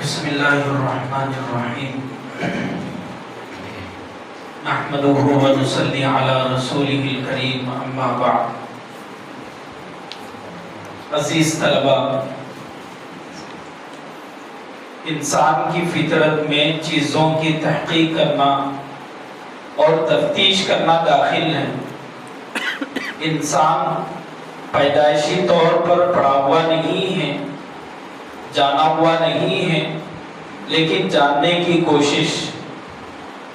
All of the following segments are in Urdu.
بسم اللہ الرحمن الرحیم نحمده ونصلی علی رسولہ الکریم اما بعد۔ عزیز طلبہ، انسان کی فطرت میں چیزوں کی تحقیق کرنا اور تفتیش کرنا داخل ہے۔ انسان پیدائشی طور پر پڑھا ہوا نہیں ہے، جانا ہوا نہیں ہے، لیکن جاننے کی کوشش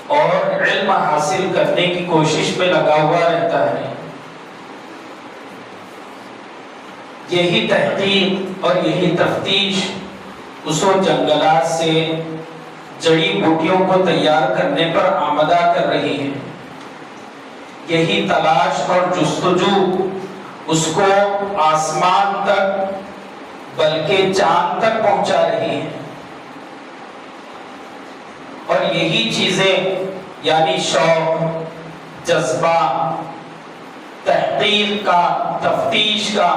اور علم حاصل کرنے کی کوشش میں لگا ہوا رہتا ہے۔ یہی تحقیق اور یہی تفتیش اس و جنگلات سے جڑی بوٹیوں کو تیار کرنے پر آمدہ کر رہی ہے۔ یہی تلاش اور جستجو اس کو آسمان تک بلکہ چاند تک پہنچا رہی ہے، اور یہی چیزیں یعنی شوق، جذبہ، تحقیق کا، تفتیش کا،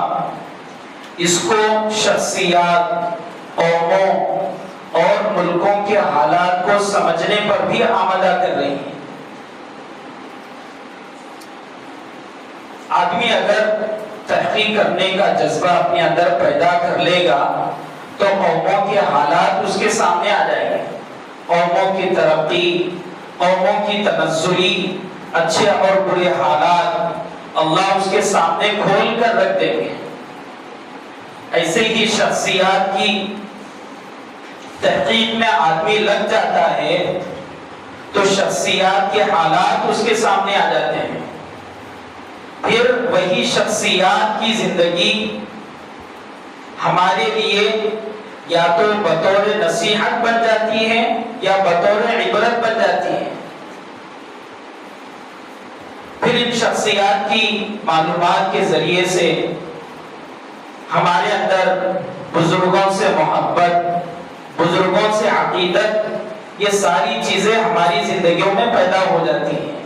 اس کو شخصیات، قوموں اور ملکوں کے حالات کو سمجھنے پر بھی آمدہ کر رہی ہے۔ آدمی اگر تحقیق کرنے کا جذبہ اپنے اندر پیدا کر لے گا تو قوموں کے حالات اس کے سامنے آ جائیں گے۔ قوموں کی ترقی، قوموں کی تنزلی، اچھے اور برے حالات اللہ اس کے سامنے کھول کر رکھ دیں گے۔ ایسے ہی شخصیات کی تحقیق میں آدمی لگ جاتا ہے تو شخصیات کے حالات اس کے سامنے آ جاتے ہیں۔ پھر وہی شخصیات کی زندگی ہمارے لیے یا تو بطور نصیحت بن جاتی ہے یا بطور عبرت بن جاتی ہے۔ پھر ان شخصیات کی معلومات کے ذریعے سے ہمارے اندر بزرگوں سے محبت، بزرگوں سے عقیدت، یہ ساری چیزیں ہماری زندگیوں میں پیدا ہو جاتی ہیں۔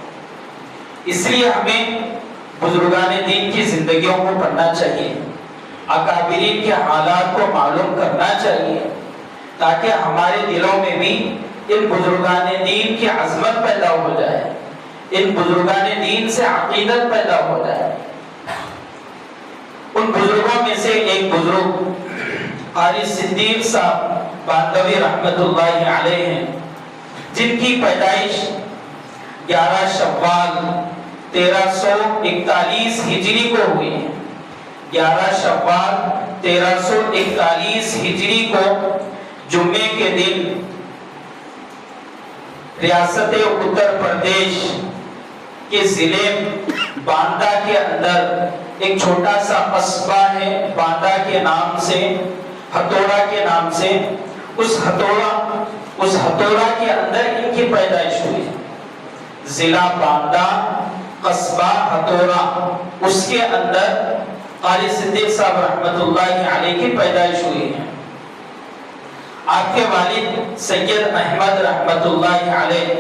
اس لیے ہمیں بزرگان دین کی زندگیوں کو پڑھنا چاہیے، اکابرین کے حالات کو معلوم کرنا چاہیے، تاکہ ہمارے دلوں میں بھی ان بزرگان دین کی عظمت پیدا ہو جائے، ان بزرگان دین سے عقیدت پیدا ہو جائے۔ ان بزرگوں میں سے ایک بزرگ قاری صدیق صاحب باندوی رحمت اللہ علیہ ہیں، جن کی پیدائش 11 شوال 1341 ہجری کو ہوئی ہے۔ 11 شوال 1341 ہجری کو جمعے کے دن ریاست اتر پردیش کے ضلع باندہ کے اندر ایک چھوٹا سا قصبہ ہے، باندہ کے نام سے، ہتھوڑا کے نام سے، اس ہتھوڑا کے اندر ان کی پیدائش ہوئی۔ ضلع باندہ، قصبہ ہتھوڑا، اس کے اندر قاری صدیق صاحب رحمت اللہ علیہ کی پیدائش ہوئی ہے۔ آپ کے والد سید احمد رحمت اللہ علیہ،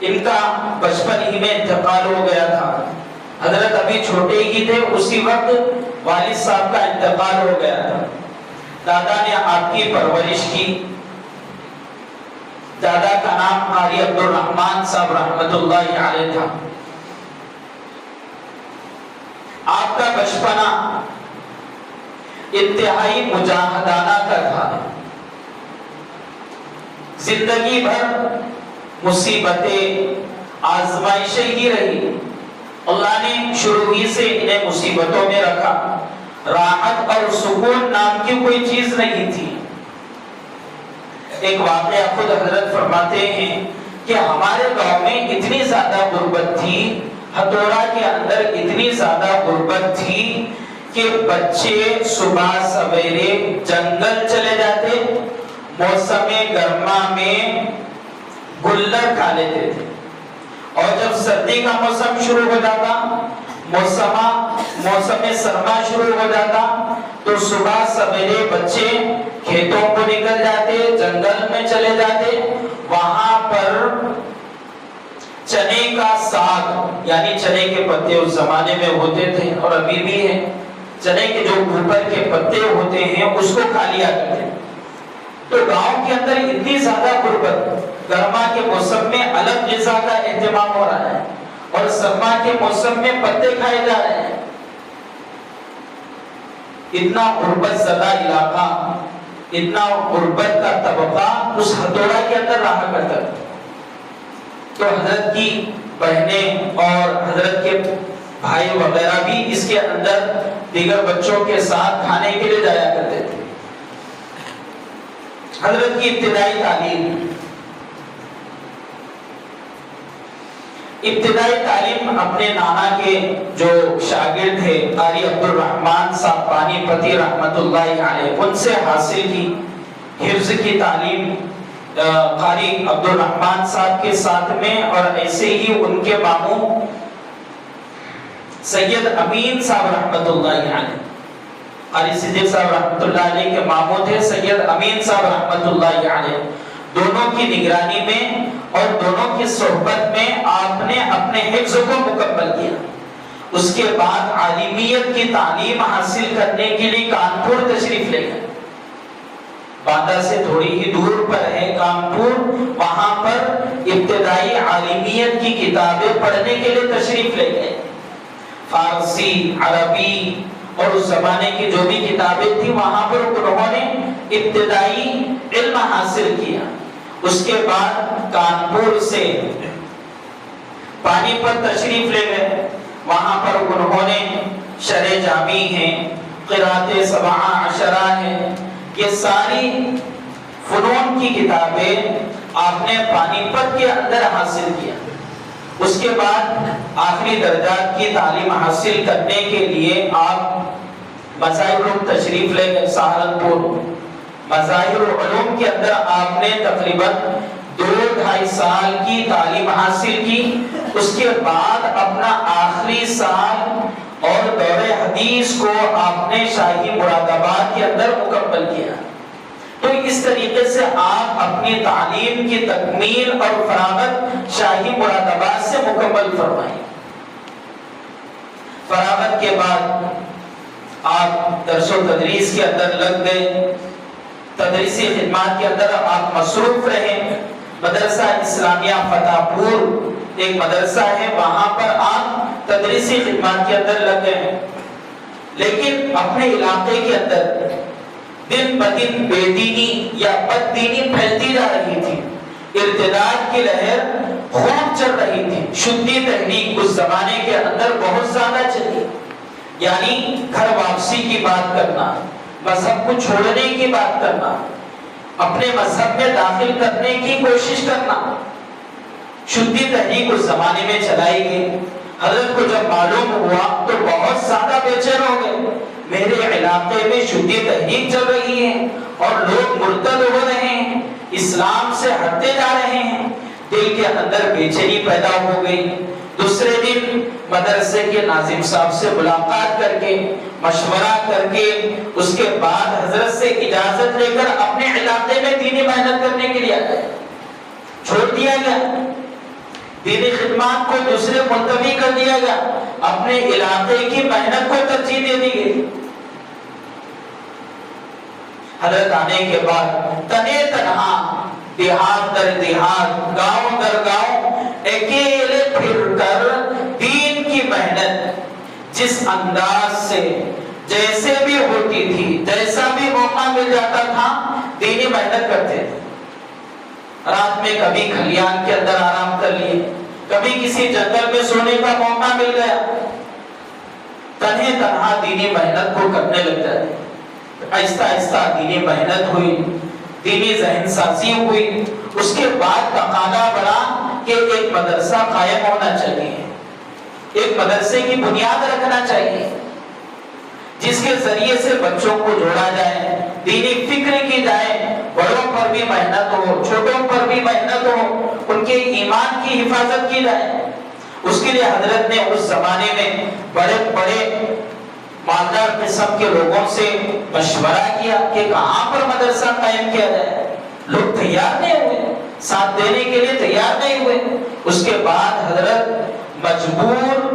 ان کا بچپن ہی میں انتقال ہو گیا تھا۔ حضرت ابھی چھوٹے ہی تھے، اسی وقت والد صاحب کا انتقال ہو گیا تھا۔ دادا نے آپ کی پرورش کی۔ دادا کا نام قاری عبد الرحمن صاحب رحمت اللہ علیہ تھا۔ آپ کا بچپنا انتہائی مجاہدانہ کا تھا۔ زندگی بھر مصیبتیں، آزمائشیں ہی رہی۔ اللہ نے شروع ہی سے انہیں مصیبتوں میں رکھا۔ راحت اور سکون نام کی کوئی چیز نہیں تھی۔ ایک واقعہ خود حضرت فرماتے ہیں کہ ہمارے گاؤں میں اتنی زیادہ غربت تھی، ہتھوڑا کے اندر اتنی زیادہ غربت تھی کہ بچے صبح سویرے جنگل چلے جاتے، موسم گرما میں گلر کھا لیتے تھے، اور جب سردی کا موسم شروع ہو جاتا، موسم سرما شروع ہو جاتا، تو صبح سویرے بچے کھیتوں کو نکل جاتے، جنگل میں چلے جاتے، وہاں پر چنے کا ساگ یعنی چنے کے پتے اس زمانے میں ہوتے تھے اور ابھی بھی ہیں، چنے کے جو اوپر کے پتے ہوتے ہیں اس کو کھا لیا کرتے۔ تو گاؤں کے اندر اتنی زیادہ غربت، گرما کے موسم میں الگ غذا کا اہتمام ہو رہا ہے اور سرما کے موسم میں پتے کھائے جا رہے ہیں. اتنا غربت زدہ علاقہ، اتنا غربت کا طبقہ اس ہتھوڑا کے اندر رہا کرتا تھا. تو حضرت کی بہنیں اور حضرت کے بھائی وغیرہ بھی اس کے اندر دیگر بچوں کے ساتھ کھانے کے لیے جایا کرتے تھے. حضرت کی ابتدائی تعلیم اپنے نانا کے جو شاگرد تھے قاری عبد الرحمن صاحب پانی پتی رحمت اللہ علیہ، ان سے حاصل کی. حفظ کی تعلیم قاری عبد الرحمن صاحب کے ساتھ میں، اور ایسے ہی ان کے ماموں سید امین صاحب رحمت اللہ علیہ، قاری صدیق صاحب رحمت اللہ علیہ کے ماموں تھے سید امین صاحب رحمت اللہ علیہ. دونوں کی نگرانی میں اور دونوں کی صحبت میں آپ نے اپنے حفظ کو مکمل کیا. اس کے بعد عالمیت کی تعلیم حاصل کرنے کے لیے کانپور تشریف لے گئے. باندہ سے تھوڑی ہی دور پر ہے کانپور، وہاں پر ابتدائی عالمیت کی کتابیں پڑھنے کے لیے تشریف لے گئے. فارسی، عربی اور اس زمانے کی جو بھی کتابیں تھیں وہاں پر انہوں نے ابتدائی علم حاصل کیا. اس کے بعد کانپور سے پانی پت تشریف لے گئے. وہاں پر انہوں نے شرح جامی ہے، قرات سبعہ عشرہ ہے، یہ ساری فنون کی کتابیں آپ نے پانی پت کے اندر حاصل کیا. اس کے بعد آخری درجات کی تعلیم حاصل کرنے کے لیے آپ مظاہر العلوم تشریف لے گئے سہارنپور. مظاہر العلوم کے اندر آپ نے تقریباً 2-2.5 سال کی تعلیم حاصل کی. اس کے بعد اپنا آخری سال اور دور حدیث کو آپ نے شاہی مراد آباد کے اندر مکمل کیا. تو اس طریقے سے آپ اپنی تعلیم کی تکمیل اور فراغت شاہی مراد آباد سے مکمل فرمائیں. فراغت کے بعد آپ درس و تدریس کے اندر لگ گئے، تدریسی خدمات کے اندر آپ مصروف رہے. مدرسہ اسلامیہ فتح پور ایک مدرسہ ہے، وہاں پر آپ تدریسی خدمات کے اندر لگ گئے. لیکن اپنے علاقے کے اندر دن بدن بے دینی یا بد دینی پھیلتی جا رہی تھی. ارتداد کی لہر خوب چل رہی تھی. شدی تحریک اس زمانے کے اندر بہت زیادہ چلی. یعنی گھر واپسی کی بات کرنا، مذہب کو چھوڑنے کی بات کرنا، اپنے مذہب میں داخل کرنے کی کوشش کرنا. شدی تحریک اس زمانے میں چلائی گئی. حضرت کو جب معلوم ہوا تو بہت زیادہ بے چین ہو گئے. میرے علاقے میں شدی تحریک چل رہی ہے اور لوگ مرتد ہو رہے ہیں، اسلام سے ہٹتے جا رہے ہیں. دل کے اندر بے چینی پیدا ہو گئی. دوسرے دن مدرسے کے ناظم صاحب سے ملاقات کر کے مشورہ کر کے اس کے بعد حضرت سے اجازت لے کر اپنے علاقے میں دینی محنت کرنے کے لیے آئے. چھوڑ دیا گیا دینی خدمات کو، دوسرے ملتوی کر دیا گیا، اپنے علاقے کی محنت کو ترجیح دے دی گئی. حضرت آنے کے بعد تنے تنہا دیہات در دیہات، گاؤں در گاؤں اکیلے پھر کر دین کی محنت جس انداز سے جیسے بھی ہوتی تھی، جیسا بھی موقع مل جاتا تھا دینی محنت کرتے تھے. رات میں کبھی کھلیان کے اندر آرام کر لیے، کبھی کسی جنگل میں سونے کا موقع مل گیا، تنہے تنہا دینی محنت کو کرنے لگ جاتے. آہستہ آہستہ دینی محنت ہوئی، دینی ذہن سازی ہوئی. اس کے بعد تقاضا بڑھا کہ ایک مدرسہ قائم ہونا چاہیے، ایک مدرسے کی بنیاد رکھنا چاہیے جس کے ذریعے سے بچوں کو جوڑا جائے، دینی فکر کی جائے، بڑوں پر بھی محنت ہو، چھوٹوں پر بھی محنت ہو، ان کے ایمان کی حفاظت کی جائے. اس کے لیے حضرت نے اس زمانے میں بڑے بڑے مالدار قسم کے لوگوں سے مشورہ کیا کہ کہاں پر مدرسہ قائم کیا جائے. لوگ تیار نہیں ہوئے، ساتھ دینے کے لیے تیار نہیں ہوئے. اس کے بعد حضرت مجبور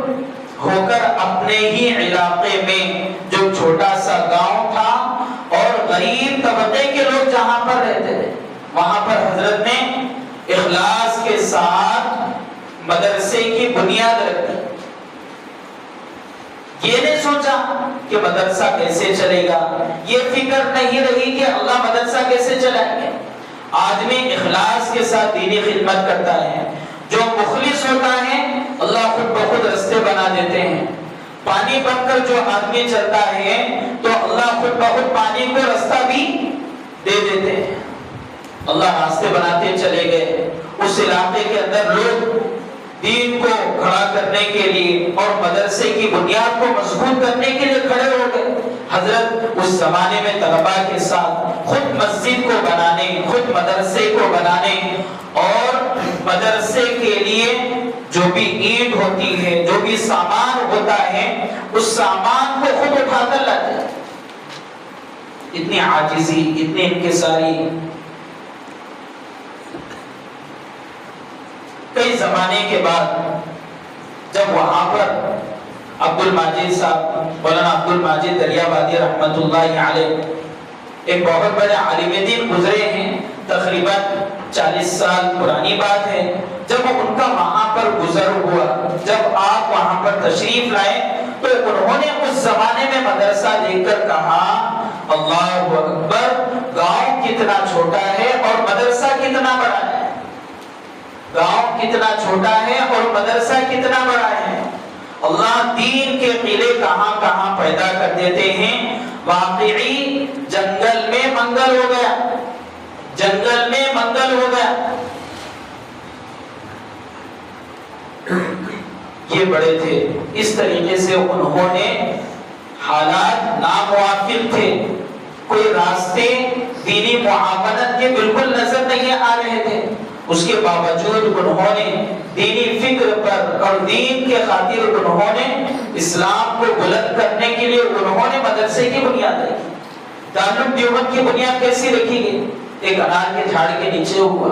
ہو کر اپنے ہی علاقے میں جو چھوٹا سا گاؤں تھا اور غریب طبقے کے لوگ جہاں پر رہتے تھے وہاں پر حضرت نے اخلاص کے ساتھ مدرسے کی بنیاد رکھی. یہ نہیں سوچا کہ مدرسہ کیسے چلے گا, یہ فکر نہیں رہی کہ اللہ مدرسہ کیسے چلائیں گے. آدمی اخلاص کے ساتھ دینی خدمت کرتا ہے, جو مخلص ہوتا ہے اللہ خود بخود راستے بنا دیتے ہیں. پانی بن کر جو آدمی چلتا ہے تو اللہ خود بخود پانی کو راستہ بھی دے دیتے ہیں. اللہ راستے بناتے چلے گئے. اس علاقے کے اندر لوگ دین کو کھڑا کرنے کے لیے اور مدرسے کی بنیاد کو مضبوط کرنے کے لیے کھڑے ہو گئے. حضرت اس زمانے میں طلباء کے ساتھ خود مسجد کو بنانے, خود مدرسے کو بنانے اور مدرسے کے لیے جو بھی اینٹ ہوتی ہے, جو بھی سامان ہوتا ہے, اس سامان کو خود اٹھا کر لاتے ہیں. اتنی عاجزی, اتنی انکساری. کئی زمانے کے بعد جب وہاں پر عبد الماجد صاحب, مولانا عبد الماجد دریابادی رحمت اللہ علیہ, ایک بہت بڑے عالم دین گزرے ہیں, تقریباً 40 سال پرانی بات ہے. جب ان کا وہاں پر گزر ہوا, جب آپ وہاں پر تشریف لائے تو انہوں نے اس زمانے میں مدرسہ دیکھ کر کہا اللہ اکبر, گاؤں کتنا چھوٹا ہے اور مدرسہ کتنا بڑا ہے. گاؤں کتنا چھوٹا ہے اور مدرسہ کتنا بڑا ہے. اللہ دین کے قلعے کہاں کہاں پیدا کر دیتے ہیں. واقعی جنگل میں منگل ہو گیا, جنگل میں منگل ہو گیا. یہ بڑے تھے, اس طریقے سے انہوں نے, حالات ناموافق تھے, کوئی راستے دینی معاونت کے بالکل نظر نہیں آ رہے تھے. اس کے باوجود انہوں نے دینی فکر پر اور دین کے خاطر انہوں نے اسلام کو بلند کرنے کے لیے انہوں نے مدرسے کی بنیاد رکھی. دارالعلوم دیوبند کی بنیاد کیسی رکھی گئی؟ ایک انار کے جھاڑ کے نیچے ہوا.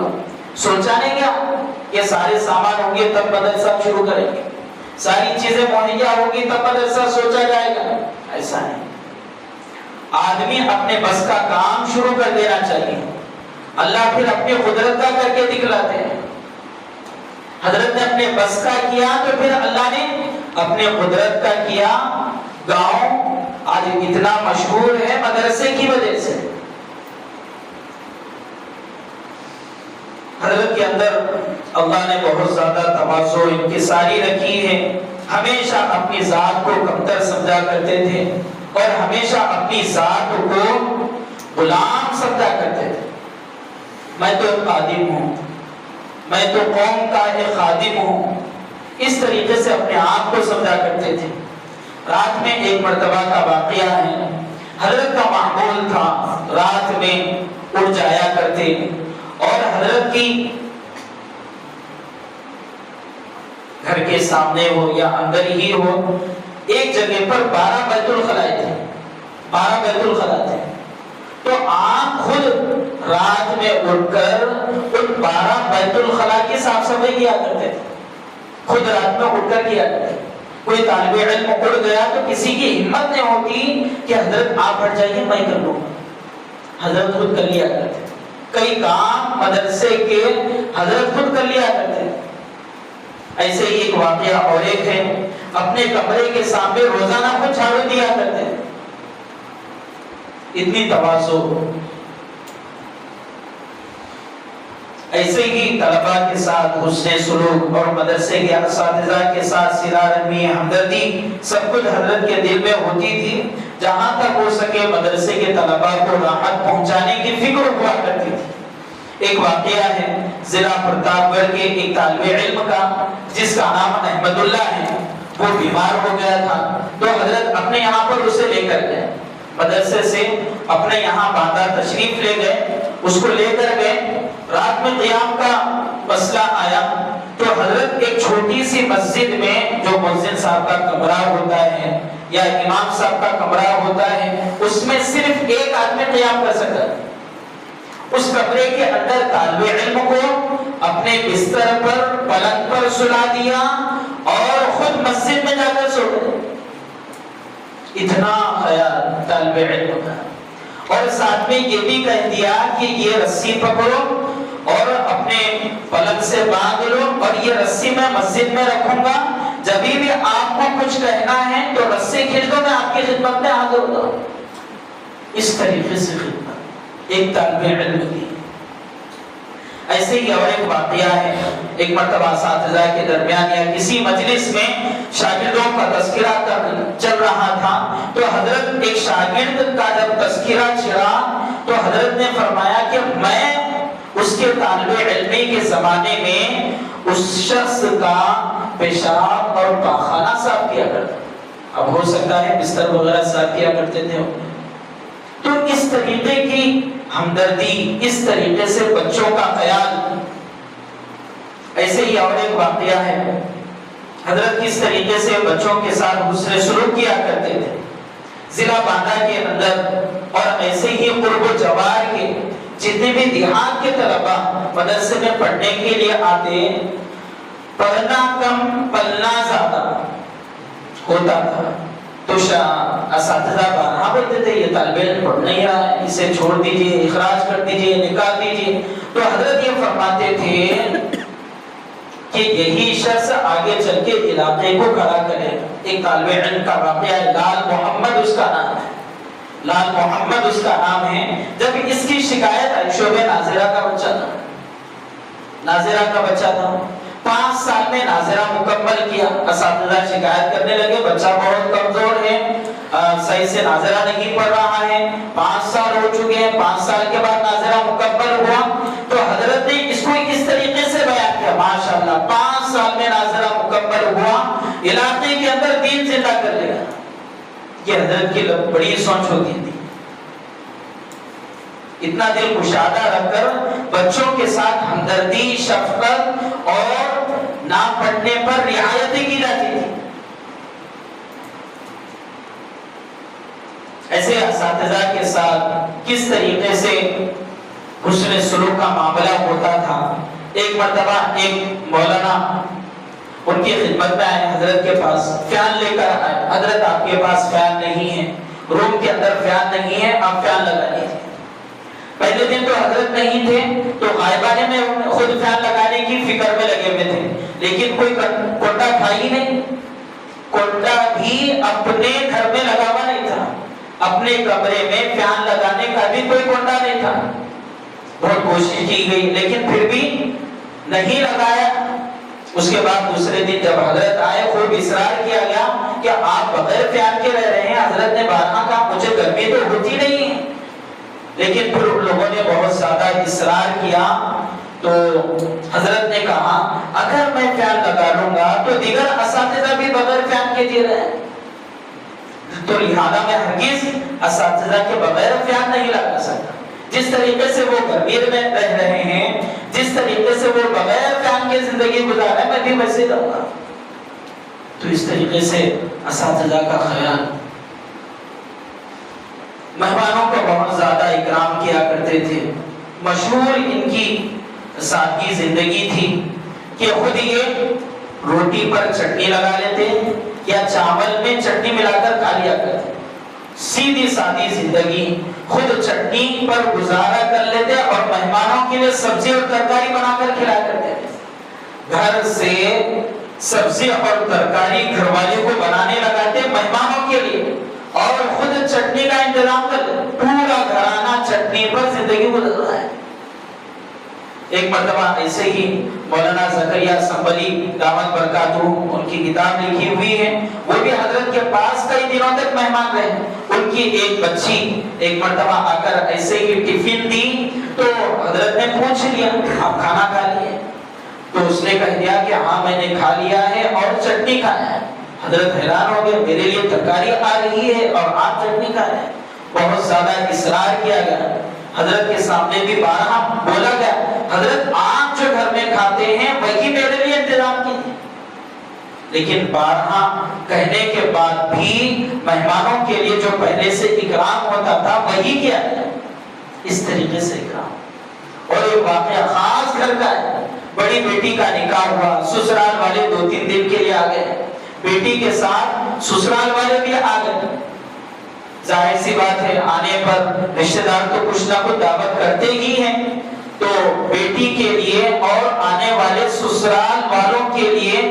سوچا نہیں کیا یہ سارے سامان ہوں گے تب مدرسہ شروع کریں گے, ساری چیزیں مہیا ہوں گی تب مدرسہ سوچا جائے گا. ایسا نہیں. آدمی اپنے بس کا کام شروع کر دینا چاہیے. اللہ پھر اپنی قدرت کا کر کے دکھلاتے ہیں. حضرت نے اپنے بس کا کیا تو پھر اللہ نے اپنے قدرت کا کیا. گاؤں آج اتنا مشہور ہے مدرسے کی وجہ سے. حضرت کے اندر اللہ نے بہت زیادہ تواضع, انکساری رکھی ہے. ہمیشہ اپنی ذات کو کمتر سمجھا کرتے تھے اور ہمیشہ اپنی ذات کو غلام سمجھا کرتے تھے. میں تو خادم ہوں, میں تو قوم کا ایک خادم ہوں, اس طریقے سے اپنے آپ کو سمجھا کرتے تھے. رات میں ایک مرتبہ کا واقعہ ہے. حضرت کا معمول تھا رات میں اٹھ جایا کرتے اور حضرت کی گھر کے سامنے ہو یا اندر ہی ہو ایک جگہ پر 12 بیت الخلا تھے. 12 بیت الخلا تھے. تو آپ خود رات میں اٹھ کر ان 12 بیت الخلا کی صاف صفائی کیا کرتے تھے. خود رات میں اٹھ کر کیا کرتے. کوئی طالب علم اٹھ گیا تو کسی کی ہمت نہیں ہوتی کہ حضرت آپ ہٹ جائیے میں کر لوں. حضرت خود کر لیا کرتے. کئی کام مدرسے کے حضرت خود کر لیا کرتے. ایسے ہی ایک واقعہ اور ایک ہے, اپنے کمرے کے سامنے روزانہ خود جھاڑو دیا کرتے. اتنی تواضع. ایسے ہی طلباء کے ساتھ حسن سلوک اور مدرسے کے اساتذہ کے ساتھ صلہ رحمی, ہمدردی سب کچھ حضرت کے دل میں ہوتی تھی. جہاں تک ہو سکے مدرسے کے طلباء کو راحت پہنچانے کی فکر ہوا کرتی تھی. ایک واقعہ ہے ضلع پرتاپ گڑھ کے ایک طالب علم کا جس کا نام احمد اللہ ہے. وہ بیمار ہو گیا تھا تو حضرت اپنے یہاں پر اسے لے کر گئے. مدرسے سے اپنے یہاں باندھا تشریف لے گئے, اس کو لے کر گئے. رات میں قیام کا مسئلہ آیا تو حضرت ایک چھوٹی سی مسجد میں جو مؤذن صاحب کا کمرہ ہوتا ہے یا امام صاحب کا کمرہ ہوتا ہے اس میں صرف ایک آدمی قیام کر سکتا ہے. اس کمرے کے اندر طالب علم کو اپنے بستر پر پلنگ پر سلا دیا اور خود مسجد میں جا کر سو گئے. اتنا خیال طالب علم کا. اور ساتھ میں یہ بھی کہہ دیا کہ یہ رسی پکڑو اور اپنے پلک سے باندھ لو، اور یہ رسی میں مسجد میں رکھوں گا، جب بھی آپ کو کچھ کہنا ہے تو رسی کھینچ دو، میں آپ کی خدمت میں حاضر ہوتا ہوں۔ اس طریقے سے خدمت ایک طالب علم کی۔ ایسے ہی اور ایک واقعہ ہے، ایک مرتبہ اساتذہ کے درمیان یا کسی مجلس میں شاگردوں کا تذکرہ چل رہا تھا، تو حضرت ایک شاگرد کا جب تذکرہ چھڑا تو حضرت نے فرمایا کہ میں اس کے طالب علمی کے زمانے میں اس شخص کا پیشاب اور پاخانہ صاف کیا کرتا، اب ہو سکتا ہے بستر وغیرہ صاف کیا کرتے تھے۔ تو اس طریقے کی ہمدردی، اس طریقے سے بچوں کا خیال۔ ایسے ہی اور ایک واقعہ ہے، حضرت کس طریقے سے بچوں کے ساتھ حسن سلوک کیا کرتے تھے۔ ضلع باندہ کے اندر اور ایسے ہی قرب و جوار کے جتنے بھی دیہات کے طلبہ مدرسے میں پڑھنے کے لیے آتے، پڑھنا کم پلنا زیادہ ہوتا تھا، تو اساتذہ بارہا بولتے تھے یہ طالب علم پڑھ نہیں رہا ہے، اسے چھوڑ دیجئے، اخراج کر دیجئے، نکال دیجئے۔ تو حضرت یہ فرماتے تھے کہ یہی شخص آگے چل کے علاقے کو کھڑا کرے۔ ایک طالب علم کا واقعہ ہے، لال محمد اس کا نام ہے، لال محمد اس کا نام ہے۔ جب اس کی شکایت آئی، شعبہ ناظرہ کا بچہ تھا، ناظرہ کا بچہ تھا، 5 سال میں ناظرہ مکمل کیا۔ اساتذہ شکایت کرنے لگے بچہ بہت کمزور ہے، صحیح سے ناظرہ نہیں پڑھ رہا ہے، 5 سال ہو چکے ہیں، 5 سال کے بعد ناظرہ مکمل ہوا۔ تو حضرت نے اس کو اس طریقے سے بیان کیا، ماشاءاللہ 5 سال میں ناظرہ مکمل ہوا، علاقے کے اندر دین زندہ کر لے گا۔ یہ حضرت کی بڑی سوچ ہوتی تھی، اتنا دل کشادہ رکھ کر بچوں کے ساتھ ہمدردی، شفقت اور نہ پڑھنے پر رعایت کی جاتی تھی۔ ایسے اساتذہ کے ساتھ کس طریقے سے حسن سلوک کا معاملہ ہوتا تھا۔ ایک مرتبہ ایک مولانا ان کی خدمت میں آئے، حضرت کے پاس فیان لے کر آئے، حضرت آپ کے پاس فیان نہیں ہے، روم کے اندر فیان نہیں ہے، آپ فیان لگا لیجیے۔ پہلے دن تو حضرت نہیں تھے، تو غائبانے میں خود فیان لگانے کی فکر میں لگے ہوئے تھے، لیکن کوئی کنڈا تھا ہی نہیں، کنڈا بھی اپنے گھر میں لگا ہوا نہیں تھا، اپنے کمرے میں فیان لگانے کا بھی کوئی کنڈا نہیں تھا۔ بہت کوشش کی گئی لیکن پھر بھی نہیں لگایا۔ اس کے بعد دوسرے دن جب حضرت آئے، خوب اصرار کیا گیا کہ آپ بغیر فیان کے رہ رہے ہیں۔ حضرت نے بارہا کہا مجھے گرمی تو ہوتی نہیں ہے، لیکن پھر ان لوگوں نے بہت زیادہ اصرار کیا تو حضرت نے کہا اگر میں فیان لگا لوں گا تو دیگر اساتذہ بھی بغیر فیان کے جی رہے ہیں، تو لہذا میں ہرگز اساتذہ کے بغیر فیان نہیں لگا سکتا۔ جس طریقے سے وہ گرمی میں رہ رہے ہیں، جس طریقے سے وہ بغیر فیان کے زندگی گزار رہے ہیں، میں بھی ویسے رہوں گا۔ تو اس طریقے سے اساتذہ کا خیال، مہمانوں کو بہت زیادہ اکرام کیا کرتے تھے۔ مشہور ان کی سادگی زندگی تھی کہ خود یہ روٹی پر چٹنی لگا لیتے یا چاول میں چٹنی ملا کر کھا لیا کرتے، سیدھی سادی زندگی، خود چٹنی پر گزارا کر لیتے اور مہمانوں کے لیے سبزی اور ترکاری بنا کر کھلا کرتے تھے۔ گھر سے سبزی اور ترکاری گھر والے کو بنانے لگاتے مہمانوں کے لیے، اور خود چٹنی کا انتظام کر پورا گھرانہ چٹنی پر زندگی گزر رہا ہے۔ ایک مرتبہ ایسے ہی مولانا زکریا سنبلی دامت برکاتہ ان کی کتاب لکھی ہوئی ہے، وہ بھی حضرت کے پاس کئی دنوں تک مہمان رہے۔ ان کی ایک بچی ایک مرتبہ آ کر ایسے ہی ٹفن دی تو حضرت نے پوچھ لیا آپ کھانا کھا لیے؟ تو اس نے کہہ دیا کہ ہاں میں نے کھا لیا ہے اور چٹنی کھایا ہے۔ حضرت حیران ہو گئے، میرے لیے ترکاری آ رہی ہے اور آپ چٹنی کھا رہے ہیں۔ بہت زیادہ اصرار کیا گیا، حضرت کے سامنے بھی بارہا بولا گیا حضرت آپ جو گھر میں کھاتے ہیں وہی میرے لیے انتظام کیجیے، لیکن بارہا کہنے کے بعد بھی مہمانوں کے لیے جو پہلے سے اکرام ہوتا تھا وہی کیا گیا، اس طریقے سے اکرام۔ اور ایک واقعہ خاص گھر کا ہے، بڑی بیٹی کا نکاح ہوا، سسرال والے 2-3 دن کے لیے آ گئے، بیٹی کے ساتھ سسرال والے بھی آ گئے۔ ظاہر سی بات ہے آنے پر رشتہ دار تو کچھ نہ کچھ دعوت کرتے ہی ہیں، تو بیٹی کے لیے اور آنے والے سسرال والوں کے لیے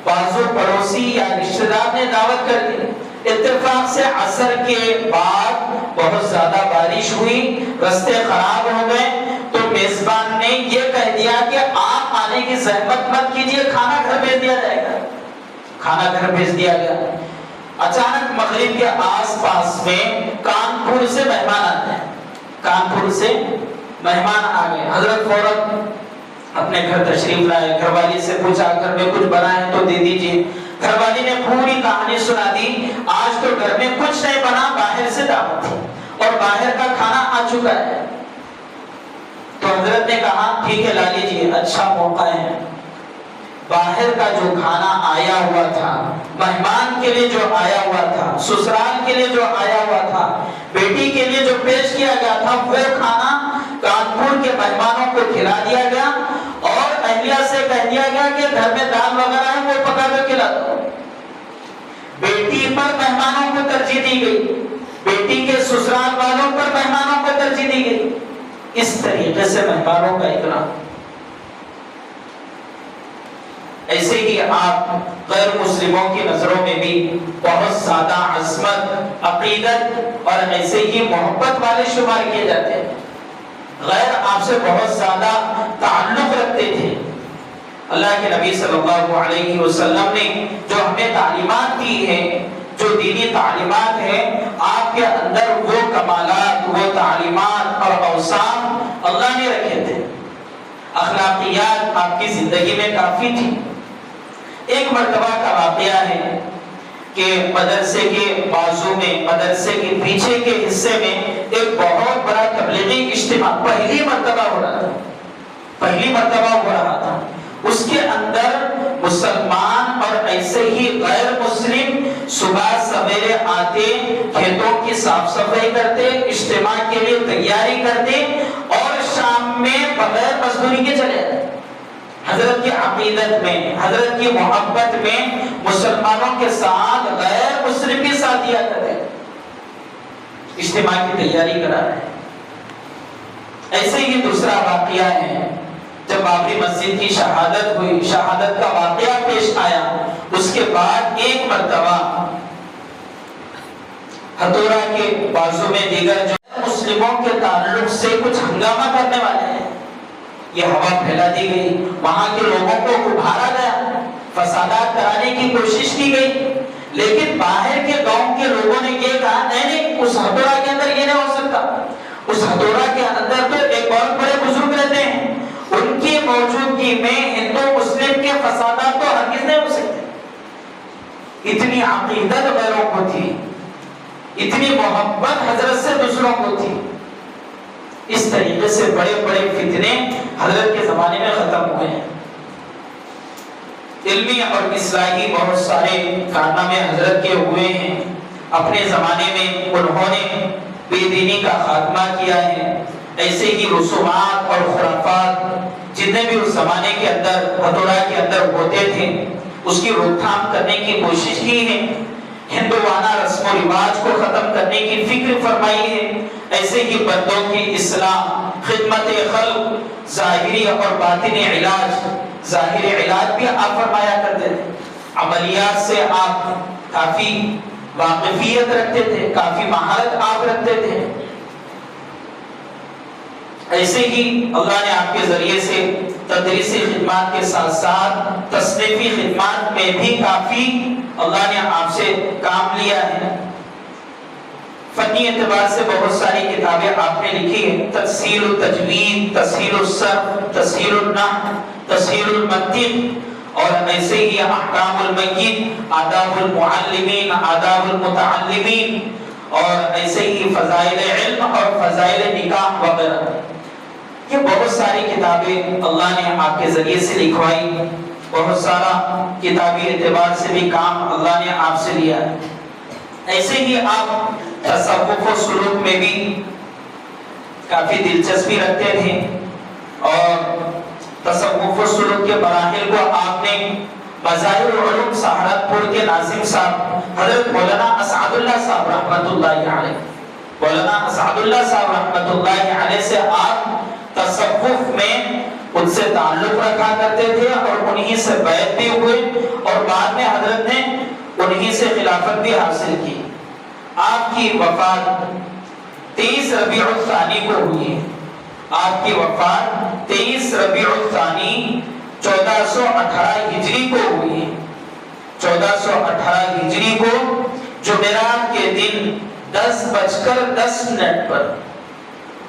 بازو پڑوسی یا رشتہ دار نے دعوت کر دی۔ اتفاق سے عصر کے بعد بہت زیادہ بارش ہوئی، راستے خراب ہو گئے، تو میزبان نے یہ کہہ دیا کہ آپ آنے کی زحمت مت کیجیے، کھانا گھر بھیج دیا جائے گا۔ کھانا گھر بھیج دیا گیا۔ اچانک مغرب کے آس پاس میں کانپور سے مہمان آتے ہیں، کانپور سے مہمان آ گئے۔ حضرت فوراً اپنے گھر تشریف لائے، گھر والی سے پوچھا گھر میں کچھ بنا ہے تو دے دیجیے۔ گھر والی نے پوری کہانی سنا دی، آج تو گھر میں کچھ نہیں بنا، باہر سے دعوت تھی اور باہر کا کھانا آ چکا ہے۔ تو حضرت نے کہا ٹھیک ہے لا لیجیے، اچھا موقع ہے۔ باہر کا جو کھانا آیا ہوا تھا، مہمان کے لیے جو آیا ہوا تھا، سسرال کے لیے جو آیا ہوا تھا، بیٹی کے لیے جو پیش کیا گیا تھا، وہ کھانا کانپور کے مہمانوں کو کھلا دیا گیا اور اہلیہ سے کہہ دیا گیا کہ گھر میں دال وغیرہ ہے وہ پکا کر کھلا دو۔ بیٹی پر مہمانوں کو ترجیح دی گئی، بیٹی کے سسرال والوں پر مہمانوں کو ترجیح دی گئی۔ اس طریقے سے مہمانوں کا اکرام۔ ایسے ہی آپ غیر مسلموں کی نظروں میں بھی بہت زیادہ عظمت، عقیدت اور ایسے ہی محبت والے شمار کیے جاتے ہیں۔ غیر آپ سے بہت زیادہ تعلق رکھتے تھے۔ اللہ کے نبی صلی اللہ علیہ وسلم نے جو ہمیں تعلیمات دی ہے، جو دینی تعلیمات ہیں، آپ کے اندر وہ کمالات، وہ تعلیمات اور اوصاف اللہ نے رکھے تھے۔ اخلاقیات آپ کی زندگی میں کافی تھی۔ ایک مرتبہ کا واقعہ ہے کہ مدرسے کے بازو میں، مدرسے کے پیچھے کے حصے میں ایک بہت بڑا تبلیغی اجتماع پہلی مرتبہ ہو رہا تھا، پہلی مرتبہ ہو رہا تھا۔ اس کے اندر مسلمان اور ایسے ہی غیر مسلم صبح سویرے آتے، کھیتوں کی صاف صفائی کرتے، اجتماع کے لیے تیاری کرتے اور شام میں بغیر مزدوری کے چلے جاتے۔ حضرت کی عقیدت میں، حضرت کی محبت میں مسلمانوں کے ساتھ غیر مسلم بھی ساتھ دیا کرتے، اجتماع کی تیاری کرا رہے۔ ایسے ہی دوسرا واقعہ ہے جب بابری مسجد کی شہادت ہوئی، شہادت کا واقعہ پیش آیا، اس کے بعد ایک مرتبہ ہتھوڑا کے بازو میں دیگر جو مسلموں کے تعلق سے کچھ ہنگامہ کرنے والے ہیں، یہ ہوا پھیلا دی گئی، وہاں کے لوگوں کو ابھارا گیا، فسادات کرانے کی کوشش کی گئی، لیکن باہر کے گاؤں کے لوگوں نے یہ کہا نہیں، اس ہتھوڑا کے اندر یہ نہیں ہو سکتا، اس ہتھوڑا کے اندر تو ایک بہت بڑے بزرگ رہتے ہیں، ان کی موجودگی میں ہندو مسلم کے فسادات تو ہرگز نہیں ہو سکتے۔ اتنی عقیدت غیروں کو تھی، اتنی محبت حضرت سے دوسروں کو تھی۔ اس طریقے سے بڑے بڑے فتنے حضرت کے زمانے میں ختم ہوئے ہیں۔ علمی اور اصلاحی بہت سارے کارنامے حضرت کے ہوئے ہیں۔ اپنے زمانے میں انہوں نے بے دینی کا خاتمہ کیا ہے۔ ایسے ہی رسومات اور خرافات جتنے بھی اس زمانے کے اندر ہتھوڑا کے اندر ہوتے تھے، اس کی روک تھام کرنے کی کوشش کی ہے۔ ہندوانہ رسم و رواج کو ختم کرنے کی فکر فرمائی ہے۔ ایسے ہی بندوں کی اصلاح، خدمت خلق، ظاہری اور باطنی علاج، ظاہری علاج بھی آپ فرمایا کرتے تھے۔ عملیات سے آپ کافی واقفیت رکھتے تھے، کافی مہارت آپ رکھتے تھے۔ ایسے ہی اللہ نے آپ کے ذریعے سے تدریسی خدمات کے ساتھ ساتھ تصنیفی خدمات میں بھی کافی اللہ نے آپ سے کام لیا ہے۔ فنی اعتبار سے بہت ساری کتابیں آپ نے لکھی ہیں، تسہیل التجوید، تسہیل الصرف، تسہیل النحو، تسہیل المنطق، اور ایسے ہی احکام المیت، آداب المعلمین، آداب المتعلمین، اور ایسے ہی فضائل علم اور فضائل نکاح وغیرہ۔ یہ بہت ساری کتابیں اللہ نے آپ کے ذریعے سے لکھوائی، بہت سارا کتابی اعتبار سے بھی کام اللہ نے آپ سے لیا ہے۔ ایسے ہی آپ تصوف و سلوک میں بھی کافی دلچسپی رکھتے تھے، اور تصوف و سلوک کے مراحل کو آپ نے مظاہر العلوم سہارنپور کے ناظم صاحب حضرت مولانا اسعد اللہ صاحب رحمۃ اللہ علیہ مولانا اسعد اللہ صاحب رحمۃ اللہ علیہ سے آپ تصوف میں ان سے تعلق رکھا کرتے تھے اور انہی سے بیعت بھی ہوئے اور بعد میں حضرت نے انہی سے خلافت بھی حاصل کی. آپ کی وفات 23 ربیع الثانی کو ہوئی ہے. آپ کی وفات 23 ربیع الثانی 1418 ہجری کو ہوئی ہے. 1418 ہجری کو جمعرات کے دن 10:10 پر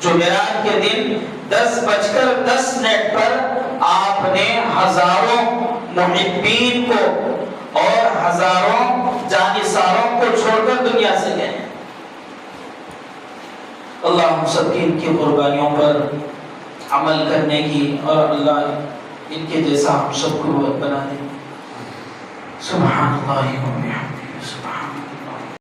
جمعرات کے دن 10:10 پر آپ نے ہزاروں محبین کو اور ہزاروں جانثاروں کو چھوڑ کر دنیا سے گئے. اللہ ہم سب کی ان کی قربانیوں پر عمل کرنے کی اور اللہ ان کے جیسا ہم سب کو بنا دے. سبحان اللہ و بحمدہ. سبحان